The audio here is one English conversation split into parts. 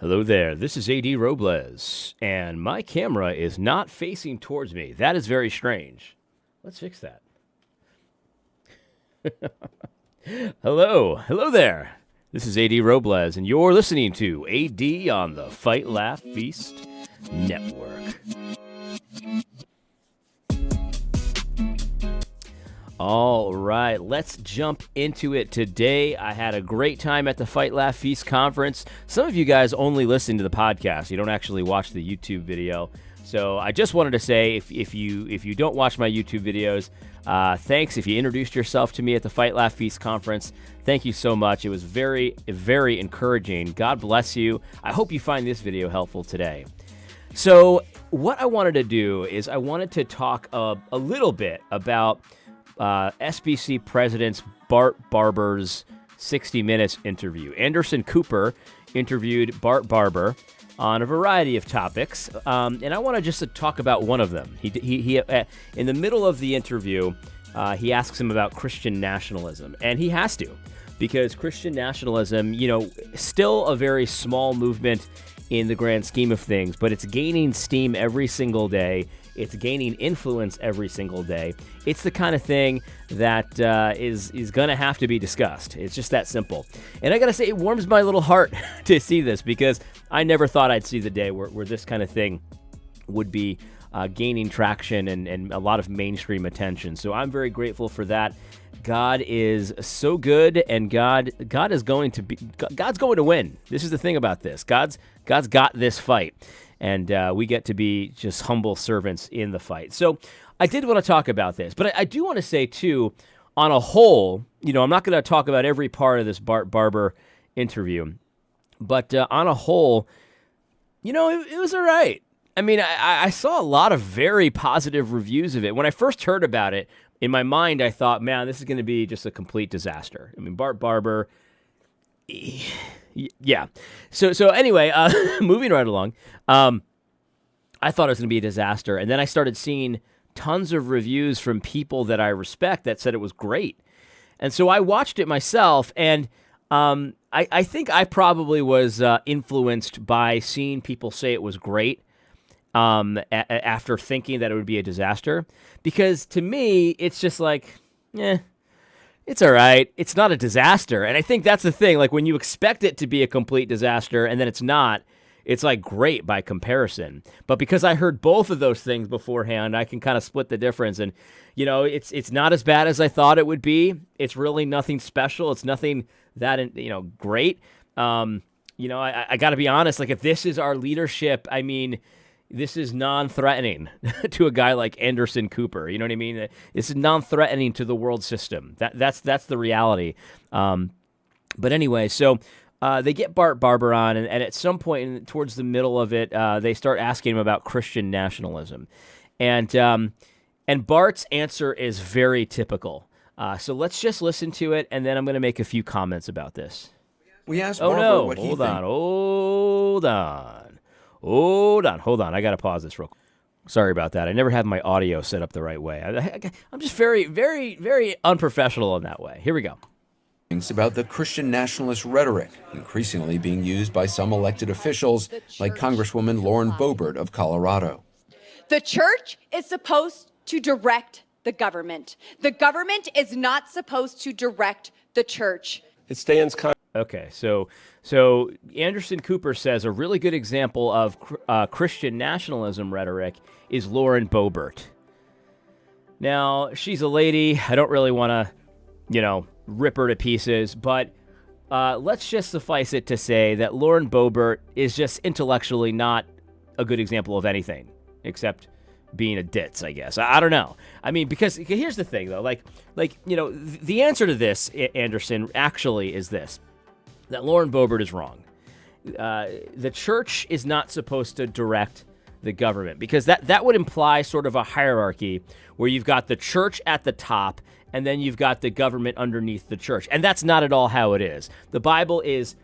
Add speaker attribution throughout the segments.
Speaker 1: Hello there, this is AD Robles, and my camera is not facing towards me. That is very strange. Let's fix that. Hello there. This is AD Robles, and you're listening to AD on the Fight, Laugh, Feast Network. All right, let's jump into it today. I had a great time at the Fight, Laugh, Feast conference. Some of you guys only listen to the podcast. You don't actually watch the YouTube video. So I just wanted to say, if you don't watch my YouTube videos, thanks. If you introduced yourself to me at the Fight, Laugh, Feast conference, thank you so much. It was very, very encouraging. God bless you. I hope you find this video helpful today. So what I wanted to do is I wanted to talk a little bit about SBC President Bart Barber's 60 Minutes interview. Anderson Cooper interviewed Bart Barber on a variety of topics, and I want to just talk about one of them. He in the middle of the interview, he asks him about Christian nationalism, and he has to, because Christian nationalism, still a very small movement in the grand scheme of things, but it's gaining steam every single day. It's gaining influence every single day. It's the kind of thing that is going to have to be discussed. It's just that simple. And I got to say, it warms my little heart to see this, because I never thought I'd see the day where this kind of thing would be gaining traction and a lot of mainstream attention. So I'm very grateful for that. God is so good, and God is going to be. God's going to win. This is the thing about this. God's got this fight. And we get to be just humble servants in the fight. So I did want to talk about this, but I do want to say, too, on a whole, I'm not going to talk about every part of this Bart Barber interview, but on a whole, it was all right. I mean, I saw a lot of very positive reviews of it. When I first heard about it, in my mind, I thought, man, this is going to be just a complete disaster. I mean, Bart Barber, yeah. So anyway, moving right along, I thought it was going to be a disaster. And then I started seeing tons of reviews from people that I respect that said it was great. And so I watched it myself, and I think I probably was influenced by seeing people say it was great after thinking that it would be a disaster. Because to me, it's just like, it's all right. It's not a disaster. And I think that's the thing. Like, when you expect it to be a complete disaster and then it's not, it's like great by comparison. But because I heard both of those things beforehand, I can kind of split the difference. And, it's not as bad as I thought it would be. It's really nothing special. It's nothing that, great. I got to be honest. Like, if this is our leadership, I mean, this is non-threatening to a guy like Anderson Cooper. You know what I mean? This is non-threatening to the world system. That's the reality. But anyway, so they get Bart Barber on, and at some point towards the middle of it, they start asking him about Christian nationalism. And Bart's answer is very typical. So let's just listen to it, and then I'm going to make a few comments about this.
Speaker 2: We asked Barber what he thinks.
Speaker 1: Hold on. I got to pause this real quick. Sorry about that. I never have my audio set up the right way. I'm just very, very, very unprofessional in that way. Here we go.
Speaker 2: About the Christian nationalist rhetoric increasingly being used by some elected officials, like Congresswoman Lauren Boebert of Colorado.
Speaker 3: The church is supposed to direct the government. The government is not supposed to direct the church.
Speaker 4: It stands.
Speaker 1: Okay, so Anderson Cooper says a really good example of Christian nationalism rhetoric is Lauren Boebert. Now, she's a lady. I don't really want to, rip her to pieces, but let's just suffice it to say that Lauren Boebert is just intellectually not a good example of anything except being a ditz, I guess. I don't know. I mean, because here's the thing, though. The answer to this, Anderson, actually is this. That Lauren Boebert is wrong. The church is not supposed to direct the government, because that would imply sort of a hierarchy where you've got the church at the top and then you've got the government underneath the church. And that's not at all how it is. The Bible is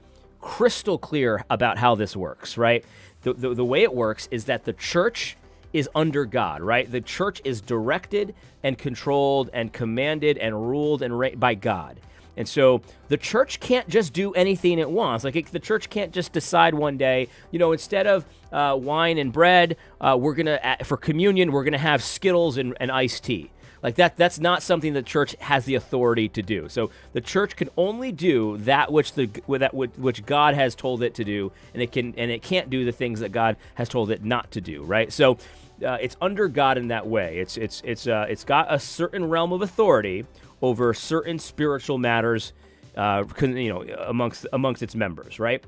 Speaker 1: crystal clear about how this works, right? The way it works is that the church is under God, right? The church is directed and controlled and commanded and ruled by God. And so the church can't just do anything it wants. Like the church can't just decide one day, instead of wine and bread, we're going to, for communion, we're going to have Skittles and iced tea. Like that's not something the church has the authority to do. So the church can only do that which God has told it to do, and it can't do the things that God has told it not to do, right? So it's under God in that way. It's got a certain realm of authority over certain spiritual matters, amongst its members, right?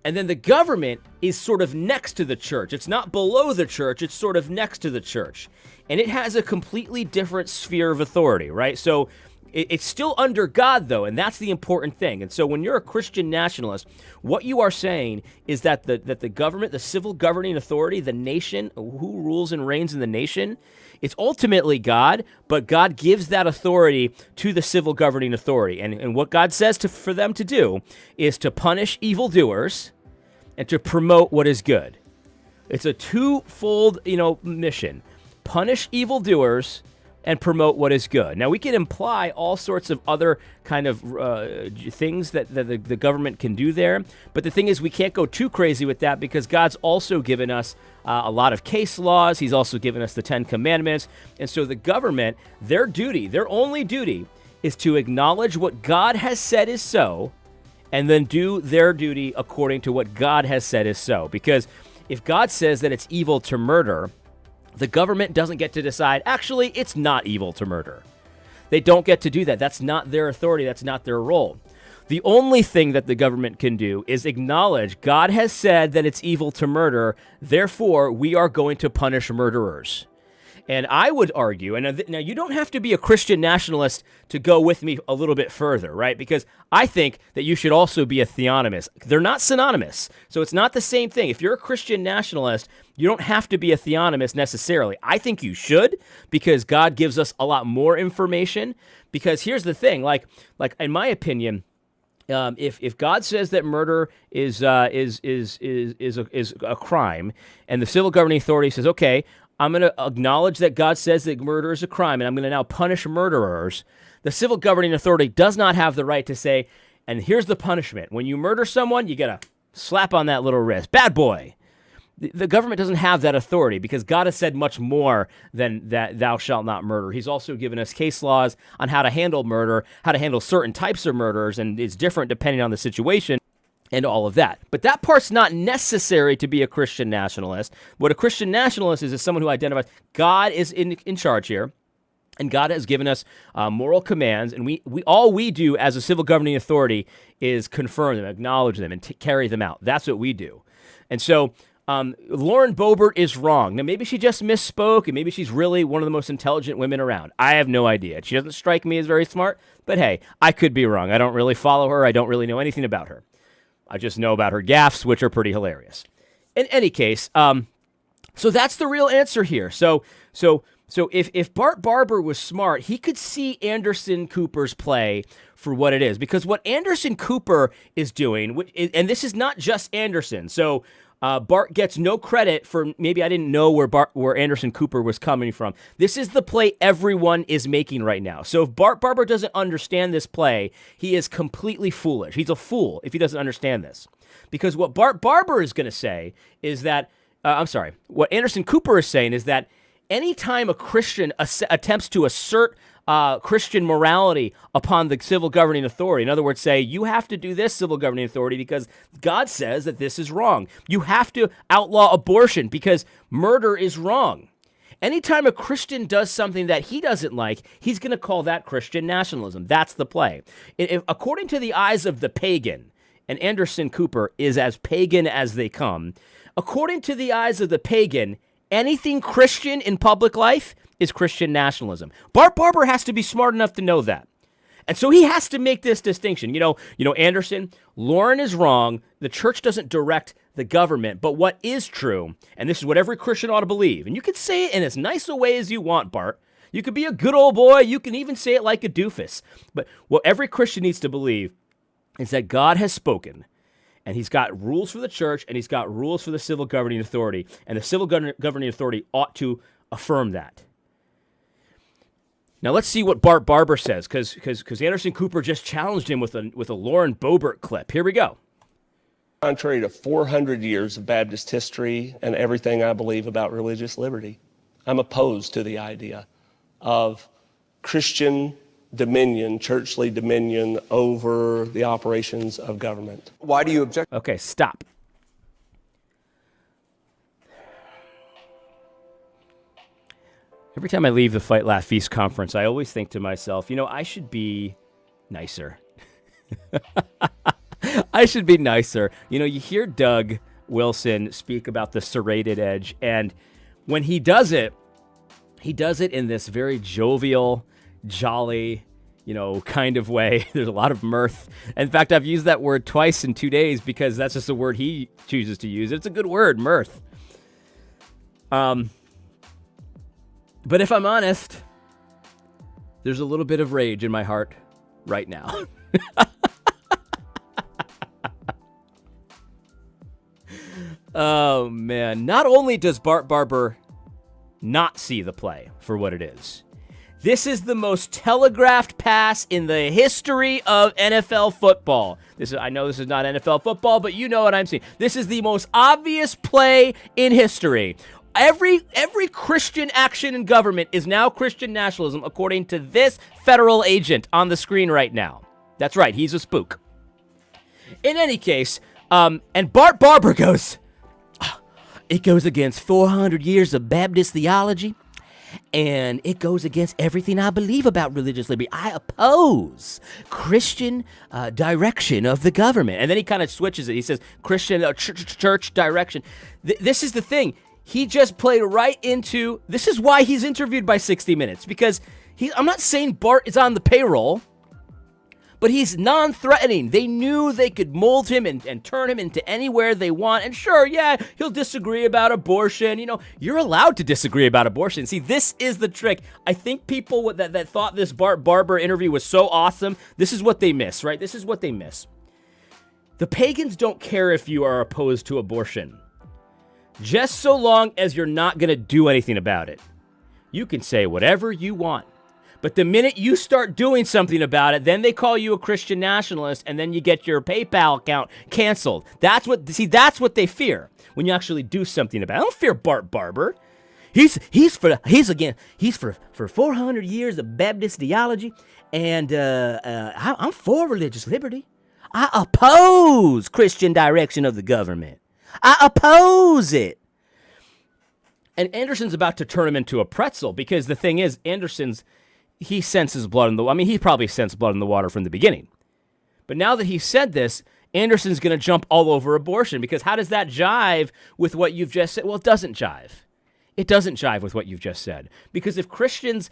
Speaker 1: And then the government is sort of next to the church. It's not below the church. It's sort of next to the church. And it has a completely different sphere of authority, right? So it's still under God, though, and that's the important thing. And so when you're a Christian nationalist, what you are saying is that the government, the civil governing authority, the nation, who rules and reigns in the nation, it's ultimately God, but God gives that authority to the civil governing authority. And what God says for them to do is to punish evildoers and to promote what is good. It's a twofold, mission. Punish evildoers and promote what is good. Now, we can imply all sorts of other kind of things that the government can do there, but the thing is we can't go too crazy with that because God's also given us a lot of case laws. He's also given us the 10 Commandments. And so the government, their only duty is to acknowledge what God has said is so, and then do their duty according to what God has said is so. Because if God says that it's evil to murder, the government doesn't get to decide, actually, it's not evil to murder. They don't get to do that. That's not their authority. That's not their role. The only thing that the government can do is acknowledge God has said that it's evil to murder, therefore, we are going to punish murderers. And I would argue, and now you don't have to be a Christian nationalist to go with me a little bit further, right? Because I think that you should also be a theonomist. They're not synonymous, so it's not the same thing. If you're a Christian nationalist, you don't have to be a theonomist necessarily. I think you should, because God gives us a lot more information. Because here's the thing, like in my opinion, if God says that murder is a crime, and the civil governing authority says, okay, I'm going to acknowledge that God says that murder is a crime, and I'm going to now punish murderers, the civil governing authority does not have the right to say, and here's the punishment. When you murder someone, you get a slap on that little wrist. Bad boy. The government doesn't have that authority because God has said much more than that thou shalt not murder. He's also given us case laws on how to handle murder, how to handle certain types of murders, and it's different depending on the situation and all of that. But that part's not necessary to be a Christian nationalist. What a Christian nationalist is someone who identifies God is in charge here, and God has given us moral commands, and we all we do as a civil governing authority is confirm them, acknowledge them, and carry them out. That's what we do. And so Lauren Boebert is wrong. Now, maybe she just misspoke, and maybe she's really one of the most intelligent women around. I have no idea. She doesn't strike me as very smart, but hey, I could be wrong. I don't really follow her. I don't really know anything about her. I just know about her gaffes, which are pretty hilarious. In any case, so that's the real answer here. So if Bart Barber was smart, he could see Anderson Cooper's play for what it is. Because what Anderson Cooper is doing, and this is not just Anderson, so Bart gets no credit for maybe I didn't know where Anderson Cooper was coming from. This is the play everyone is making right now. So if Bart Barber doesn't understand this play, he is completely foolish. He's a fool if he doesn't understand this. Because what Bart Barber is going to say is that, what Anderson Cooper is saying is that anytime a Christian attempts to assert Christian morality upon the civil governing authority. In other words, say, you have to do this, civil governing authority, because God says that this is wrong. You have to outlaw abortion because murder is wrong. Anytime a Christian does something that he doesn't like, he's going to call that Christian nationalism. That's the play. According to the eyes of the pagan, and Anderson Cooper is as pagan as they come, according to the eyes of the pagan, anything Christian in public life is Christian nationalism. Bart Barber has to be smart enough to know that. And so he has to make this distinction. You know, Anderson, Lauren is wrong. The church doesn't direct the government. But what is true, and this is what every Christian ought to believe, and you can say it in as nice a way as you want, Bart. You could be a good old boy. You can even say it like a doofus. But what every Christian needs to believe is that God has spoken. And he's got rules for the church, and he's got rules for the civil governing authority. And the civil governing authority ought to affirm that. Now let's see what Bart Barber says, because Anderson Cooper just challenged him with a Lauren Boebert clip. Here we go.
Speaker 4: Contrary to 400 years of Baptist history and everything I believe about religious liberty, I'm opposed to the idea of Christian dominion, churchly dominion over the operations of government.
Speaker 5: Why do you object?
Speaker 1: Okay, stop. Every time I leave the Fight, Laugh, Feast conference, I always think to myself, I should be nicer. I should be nicer. You hear Doug Wilson speak about the serrated edge, and when he does it in this very jovial, jolly, kind of way. There's a lot of mirth. In fact, I've used that word twice in 2 days because that's just a word he chooses to use. It's a good word, mirth. But if I'm honest, there's a little bit of rage in my heart right now. Oh, man. Not only does Bart Barber not see the play for what it is, this is the most telegraphed pass in the history of NFL football. I know this is not NFL football, but you know what I'm saying. This is the most obvious play in history. Every Christian action in government is now Christian nationalism, according to this federal agent on the screen right now. That's right, he's a spook. In any case, and Bart Barber goes, it goes against 400 years of Baptist theology, and it goes against everything I believe about religious liberty. I oppose Christian direction of the government. And then he kind of switches it. He says Christian church direction. This is the thing. He just played right into, this is why he's interviewed by 60 Minutes, because I'm not saying Bart is on the payroll, but he's non-threatening. They knew they could mold him and turn him into anywhere they want. And sure, yeah, he'll disagree about abortion. You're allowed to disagree about abortion. See, this is the trick. I think people that thought this Bart Barber interview was so awesome, this is what they miss, right? This is what they miss. The pagans don't care if you are opposed to abortion, just so long as you're not going to do anything about it. You can say whatever you want. But the minute you start doing something about it, then they call you a Christian nationalist, and then you get your PayPal account canceled. That's what they fear when you actually do something about it. I don't fear Bart Barber. He's for 400 years of Baptist theology, and I'm for religious liberty. I oppose Christian direction of the government. I oppose it. And Anderson's about to turn him into a pretzel, because the thing is, he senses blood in the water. I mean, he probably sensed blood in the water from the beginning. But now that he said this, Anderson's going to jump all over abortion, because how does that jive with what you've just said? Well, it doesn't jive. It doesn't jive with what you've just said. Because if Christians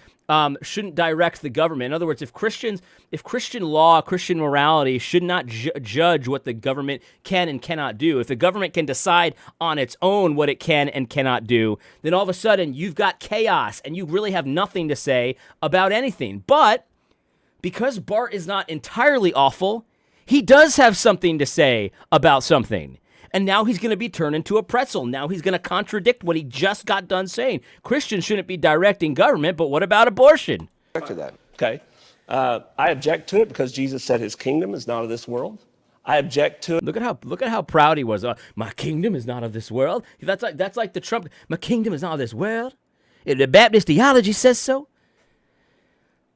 Speaker 1: shouldn't direct the government, in other words, if Christian law, Christian morality should not judge what the government can and cannot do, if the government can decide on its own what it can and cannot do, then all of a sudden you've got chaos and you really have nothing to say about anything. But because Bart is not entirely awful, he does have something to say about something. And now he's going to be turned into a pretzel. Now he's going to contradict what he just got done saying. Christians shouldn't be directing government, but what about abortion?
Speaker 5: Object to that.
Speaker 4: Okay. I object to it because Jesus said his kingdom is not of this world. I object to it.
Speaker 1: Look at how proud he was. My kingdom is not of this world. That's like the Trump. My kingdom is not of this world. The Baptist theology says so.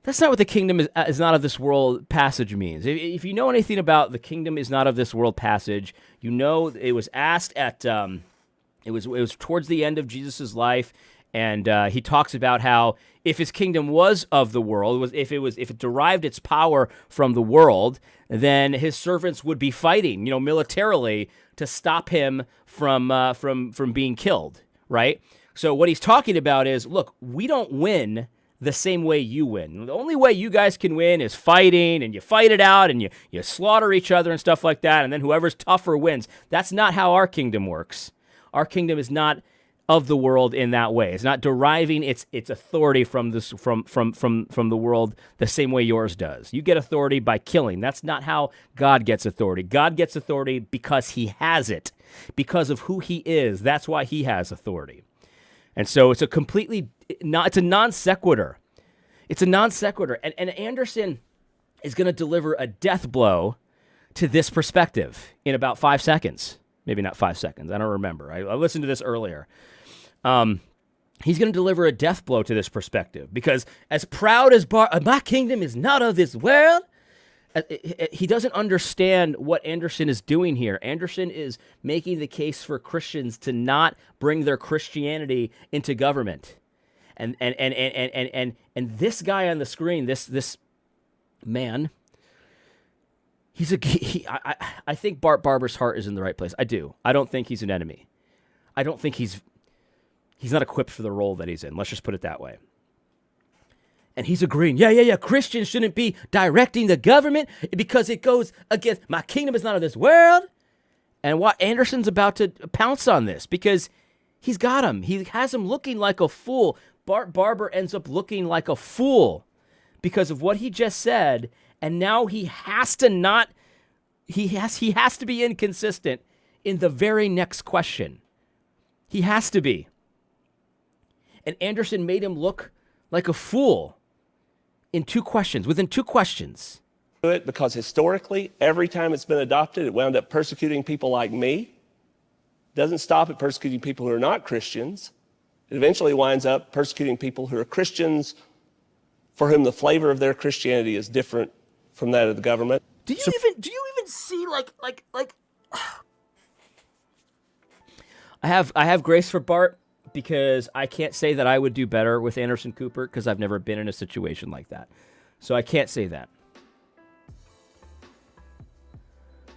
Speaker 1: That's not what the kingdom is not of this world passage means. If you know anything about the kingdom is not of this world passage, you know it was asked at it was towards the end of Jesus' life, and he talks about how if his kingdom was of the world, if it derived its power from the world, then his servants would be fighting, militarily to stop him from being killed, right? So what he's talking about is, look, we don't win the same way you win. The only way you guys can win is fighting, and you fight it out, and you slaughter each other and stuff like that, and then whoever's tougher wins. That's not how our kingdom works. Our kingdom is not of the world in that way. It's not deriving its authority from the world the same way yours does. You get authority by killing. That's not how God gets authority. God gets authority because he has it, because of who he is. That's why he has authority. And so it's a non sequitur. It's a non sequitur. And Anderson is going to deliver a death blow to this perspective in about 5 seconds. Maybe not 5 seconds. I don't remember. I listened to this earlier. He's going to deliver a death blow to this perspective because as proud as my kingdom is not of this world, he doesn't understand what Anderson is doing here. Anderson is making the case for Christians to not bring their Christianity into government. And this guy on the screen, this man, I think Bart Barber's heart is in the right place. I do. I don't think he's an enemy. I don't think he's not equipped for the role that he's in. Let's just put it that way. And he's agreeing, yeah, Christians shouldn't be directing the government because it goes against, my kingdom is not of this world. And what Anderson's about to pounce on this because he's got him. He has him looking like a fool. Bart Barber ends up looking like a fool because of what he just said. And now he has to be inconsistent in the very next question. He has to be. And Anderson made him look like a fool within 2 questions.
Speaker 4: It because historically, every time it's been adopted, it wound up persecuting people like me. Doesn't stop at persecuting people who are not Christians. It eventually winds up persecuting people who are Christians for whom the flavor of their Christianity is different from that of the government.
Speaker 1: Do you even see like I have grace for Bart because I can't say that I would do better with Anderson Cooper because I've never been in a situation like that. So I can't say that.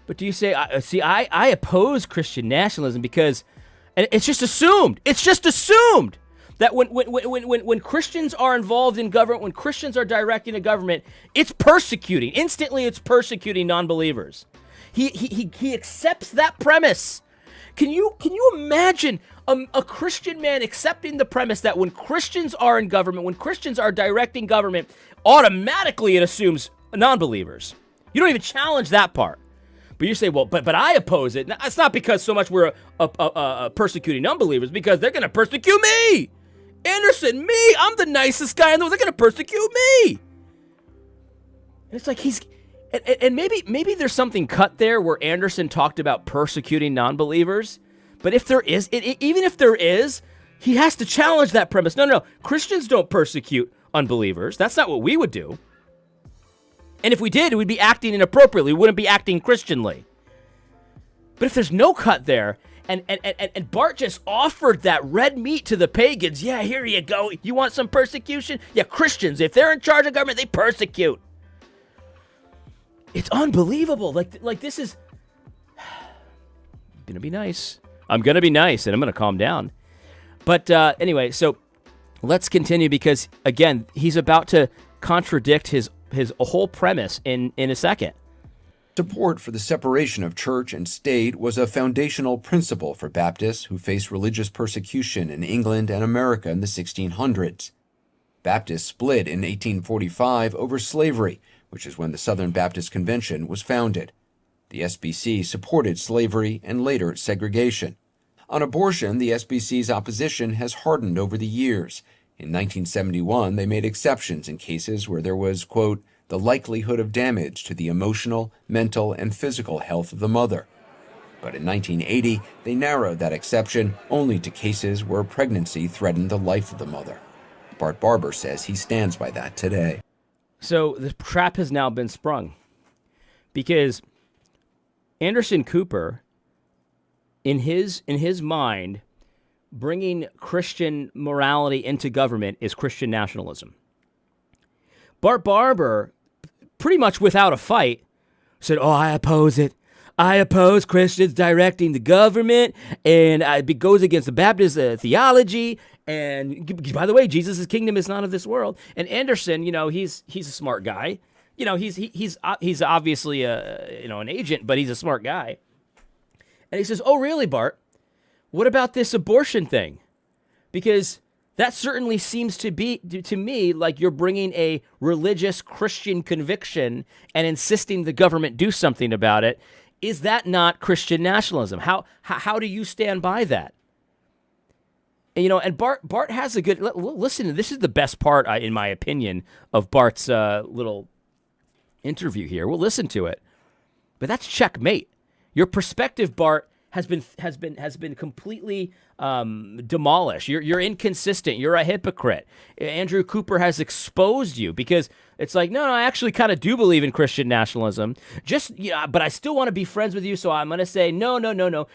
Speaker 1: But do you say, I oppose Christian nationalism because and it's just assumed that when Christians are involved in government, when Christians are directing a government, it's persecuting non-believers. He accepts that premise. Can you imagine a Christian man accepting the premise that when Christians are in government, when Christians are directing government, automatically it assumes non-believers? You don't even challenge that part. But you say, well, but I oppose it. Now, it's not because so much we're persecuting unbelievers, because they're going to persecute me. Anderson, me, I'm the nicest guy in the world. They're going to persecute me. And it's like and maybe there's something cut there where Anderson talked about persecuting non-believers. But if there is, even if there is, he has to challenge that premise. No, Christians don't persecute unbelievers. That's not what we would do. And if we did, we'd be acting inappropriately. We wouldn't be acting Christianly. But if there's no cut there, and Bart just offered that red meat to the pagans, yeah, here you go. You want some persecution? Yeah, Christians, if they're in charge of government, they persecute. It's unbelievable. Like this is going to be nice. I'm going to be nice, and I'm going to calm down. But anyway, so let's continue because, again, he's about to contradict his whole premise in a second.
Speaker 2: Support for the separation of church and state was a foundational principle for Baptists who faced religious persecution in England and America in the 1600s. Baptists split in 1845 over slavery, which is when the Southern Baptist Convention was founded. The SBC supported slavery and later segregation. On abortion, the SBC's opposition has hardened over the years. In 1971, they made exceptions in cases where there was, quote, the likelihood of damage to the emotional, mental, and physical health of the mother. But in 1980, they narrowed that exception only to cases where pregnancy threatened the life of the mother. Bart Barber says he stands by that today.
Speaker 1: So the trap has now been sprung because Anderson Cooper, in his mind, bringing Christian morality into government is Christian nationalism. Bart Barber, pretty much without a fight, said, I oppose it. I oppose Christians directing the government, and it goes against the Baptist theology. And by the way, Jesus' kingdom is not of this world. And Anderson, he's a smart guy. He's obviously an agent, but he's a smart guy. And he says, oh, really, Bart? What about this abortion thing? Because that certainly seems to me like you're bringing a religious Christian conviction and insisting the government do something about it. Is that not Christian nationalism? How do you stand by that? And Bart has a good, listen, this is the best part, in my opinion, of Bart's little interview here. We'll listen to it. But that's checkmate. Your perspective, Bart, has been completely demolished. You're inconsistent. You're a hypocrite. Andrew Cooper has exposed you because it's like, no, I actually kind of do believe in Christian nationalism. But I still want to be friends with you. So I'm gonna say no.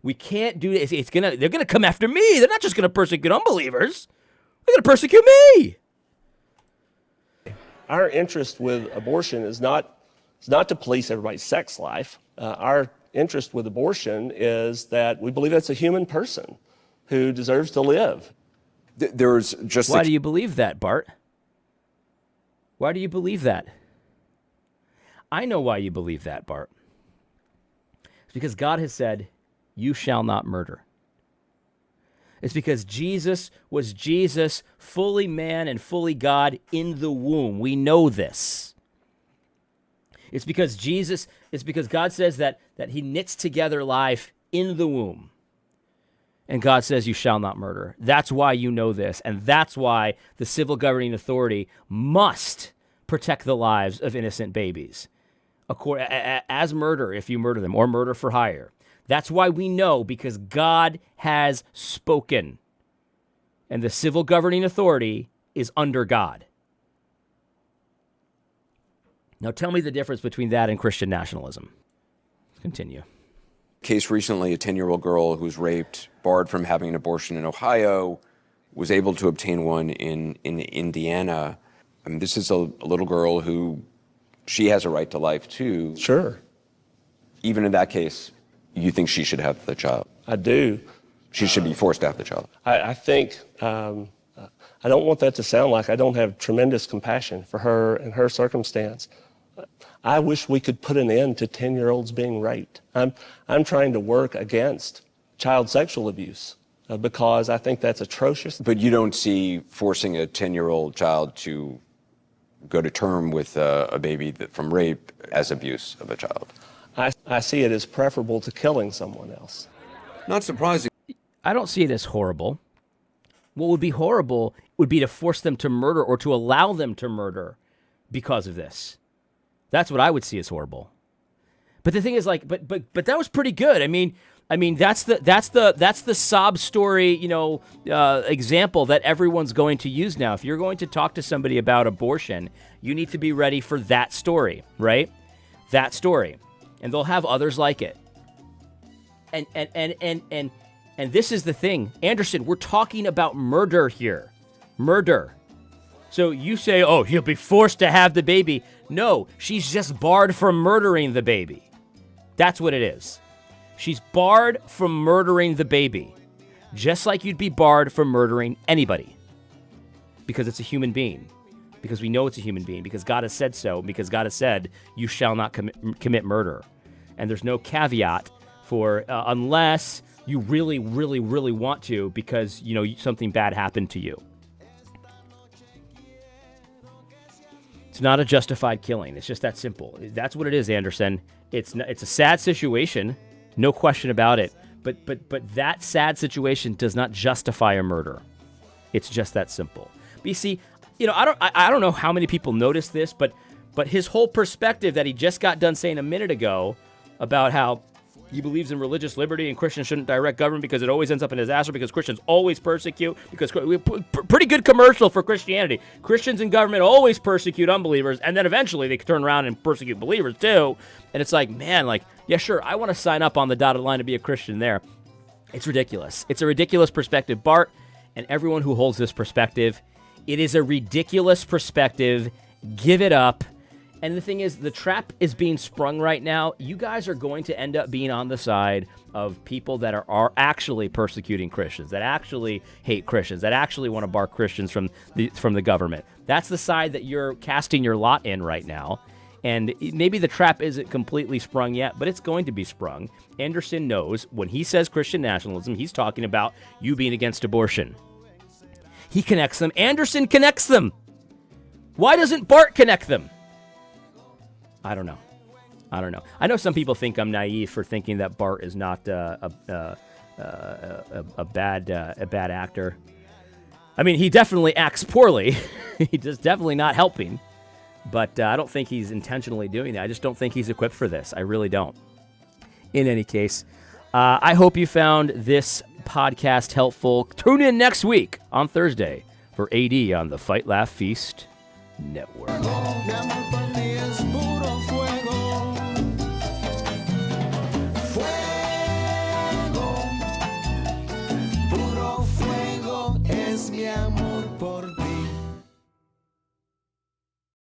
Speaker 1: We can't do this. They're gonna come after me. They're not just gonna persecute unbelievers. They're gonna persecute me.
Speaker 4: Our interest with abortion is not to police everybody's sex life. Our interest with abortion is that we believe that's a human person who deserves to live.
Speaker 2: There's just
Speaker 1: Why do you believe that, Bart? Why do you believe that? I know why you believe that, Bart. It's because God has said, you shall not murder. It's because Jesus was Jesus, fully man and fully God in the womb. We know this. It's because God says that he knits together life in the womb. And God says you shall not murder. That's why you know this. And that's why the civil governing authority must protect the lives of innocent babies. As murder, if you murder them, or murder for hire. That's why we know, because God has spoken. And the civil governing authority is under God. Now tell me the difference between that and Christian nationalism. Continue.
Speaker 2: Case recently, a 10-year-old girl who was raped, barred from having an abortion in Ohio, was able to obtain one in Indiana. I mean, this is a little girl who, she has a right to life too.
Speaker 4: Sure.
Speaker 2: Even in that case, you think she should have the child?
Speaker 4: I do.
Speaker 2: She should be forced to have the child.
Speaker 4: I think, I don't want that to sound like I don't have tremendous compassion for her and her circumstance. I wish we could put an end to 10-year-olds being raped. I'm trying to work against child sexual abuse because I think that's atrocious.
Speaker 2: But you don't see forcing a 10-year-old child to go to term with a baby from rape as abuse of a child?
Speaker 4: I see it as preferable to killing someone else.
Speaker 2: Not surprising.
Speaker 1: I don't see it as horrible. What would be horrible would be to force them to murder or to allow them to murder because of this. That's what I would see as horrible. But the thing is, like, but that was pretty good. I mean, that's the sob story, example that everyone's going to use now. If you're going to talk to somebody about abortion, you need to be ready for that story, right? That story, and they'll have others like it. And this is the thing, Anderson. We're talking about murder here, murder. So you say, oh, he'll be forced to have the baby. No, she's just barred from murdering the baby. That's what it is. She's barred from murdering the baby, just like you'd be barred from murdering anybody, because it's a human being, because we know it's a human being, because God has said so, because God has said, you shall not commit murder. And there's no caveat for unless you really, really, really want to, because, something bad happened to you. It's not a justified killing. It's just that simple. That's what it is, Anderson. It's a sad situation, no question about it. But that sad situation does not justify a murder. It's just that simple. But you see, I don't know how many people notice this, but his whole perspective that he just got done saying a minute ago about how he believes in religious liberty and Christians shouldn't direct government because it always ends up in disaster, because Christians always persecute, because pretty good commercial for Christianity. Christians in government always persecute unbelievers, and then eventually they turn around and persecute believers too. And it's like, man, yeah, sure, I want to sign up on the dotted line to be a Christian there. It's ridiculous. It's a ridiculous perspective, Bart, and everyone who holds this perspective. It is a ridiculous perspective. Give it up. And the thing is, the trap is being sprung right now. You guys are going to end up being on the side of people that are actually persecuting Christians, that actually hate Christians, that actually want to bar Christians from the government. That's the side that you're casting your lot in right now. And maybe the trap isn't completely sprung yet, but it's going to be sprung. Anderson knows when he says Christian nationalism, he's talking about you being against abortion. He connects them. Anderson connects them. Why doesn't Bart connect them? I don't know. I know some people think I'm naive for thinking that Bart is not a bad actor. I mean, he definitely acts poorly. He's just definitely not helping. But I don't think he's intentionally doing that. I just don't think he's equipped for this. I really don't. In any case, I hope you found this podcast helpful. Tune in next week on Thursday for AD on the Fight Laugh Feast Network.
Speaker 5: Mi amor.